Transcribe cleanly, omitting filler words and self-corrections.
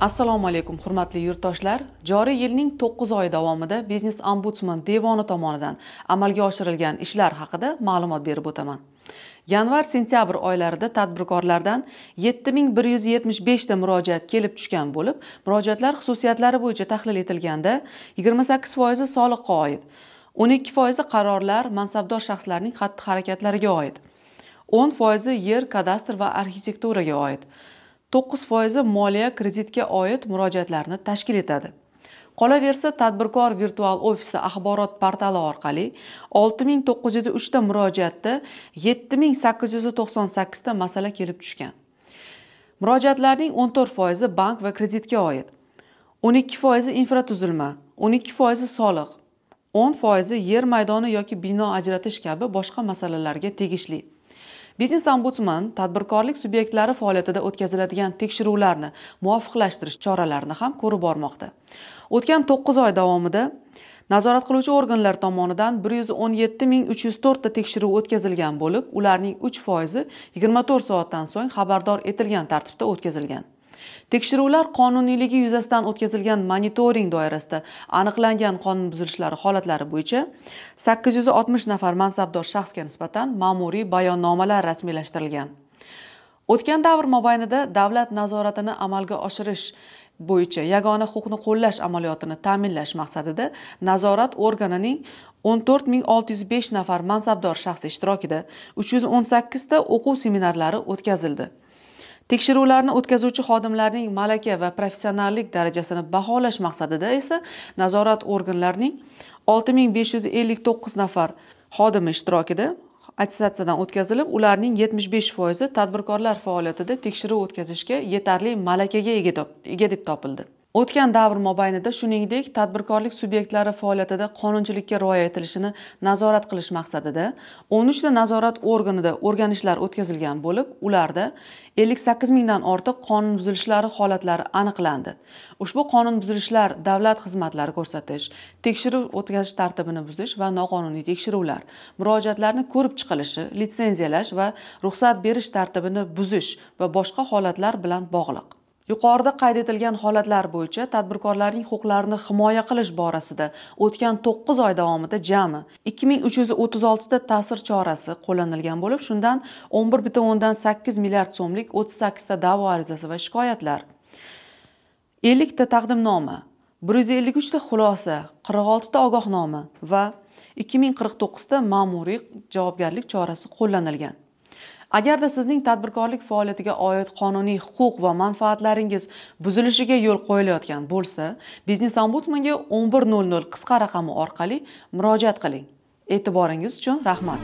Assalomu alaykum hurmatli yurtdoshlar. Joriy yilning 9 oy davomida Biznes ombudsman devoni tomonidan amalga oshirilgan ishlar haqida ma'lumot berib o'taman. Yanvar-sentyabr oylarida tadbirkorlardan 7175 ta murojaat kelib tushgan bo'lib, murojaatlar xususiyatlari bo'yicha tahlil etilganda 28% soliqqa oid, 12% qarorlar mansabdor shaxslarning xatti-harakatlariga oid, 10% yer, kadastr va arxitekturaga oid, 9% moliya kreditga oid murojaatlarni tashkil etadi. Qolaversa, tadbirkor virtual ofisi axborot portali orqali 6903 ta murojaatda 7898 ta masala kelib tushgan. Murojaatlarning 14% bank va kreditga oid, 12% infratuzilma, 12% soliq, 10% yer maydoni yoki bino ajratish kabi boshqa masalalarga tegishli. Biznes ombudsman tadbirkorlik subyektlari faoliyatida o'tkaziladigan tekshiruvlarni muvofiqlashtirish choralarini ham ko'rib bormoqda. O'tgan 9 oy davomida nazorat qiluvchi organlar tomonidan 117304 ta tekshiruv o'tkazilgan bo'lib, ularning 3% 24 soatdan so'ng xabardor etilgan tartibda o'tkazilgan. Tekshiruvlar qonuniyligi yuzasidan o'tkazilgan monitoring doirasida aniqlangan qonun buzilishlari holatlari bo'yicha 860 nafar mansabdor shaxsga nisbatan ma'muriy bayonnomalar rasmiylashtirilgan. O'tgan davr mobaynida davlat nazoratini amalga oshirish bo'yicha yagona huquqni qo'llash amaliyotini ta'minlash maqsadida nazorat organining 14605 nafar mansabdor shaxs ishtirokida 318 ta o'quv seminarlari o'tkazildi. Tekshiruvlarni o'tkazuvchi xodimlarning malaka va professionallik darajasini baholash maqsadida esa nazorat organlarining 6559 nafar xodimi ishtirokida attestatsiyadan o'tkazilib, ularning 75% tadbirkorlar faoliyatida tekshiruv o'tkazishga yetarli malakaga ega deb topildi. O'tgan davr mobaynida shuningdek tadbirkorlik subyektlari faoliyatida qonunchilikka rioya etilishini nazorat qilish maqsadida 13 ta nazorat organida o'rganishlar o'tkazilgan bo'lib, ularda 58 mingdan ortiq qonun buzilishlari holatlari aniqlandi. Ushbu qonun buzilishlar davlat xizmatlari ko'rsatish, tekshiruv o'tkazish tartibini buzish va noqonuniy tekshiruvlar, murojaatlarni ko'rib chiqilishi, litsenziyalash va ruxsat berish tartibini buzish va boshqa holatlar bilan bog'liq. Yuqorida qayd etilgan holatlar bo'yicha tadbirkorlarning huquqlarini himoya qilish borasida o'tgan 9 oy davomida jami 2336 ta ta'sir chorasi qo'llanilgan bo'lib, shundan 11,8 milliard so'mlik 38 ta da'vo arizasi va shikoyatlar, 50 ta taqdimnoma, 153 ta xulosa, 46 ta ogohnoma va 2049 ta ma'muriy javobgarlik chorasi qo'llanilgan. Agarda sizning tadbirkorlik faoliyatiga oid qonuniy huquq va manfaatlaringiz buzilishiga yo'l qo'yilayotgan bo'lsa, Biznes ombudsmanga 1100 qisqa raqami orqali murojaat qiling. E'tiboringiz uchun rahmat.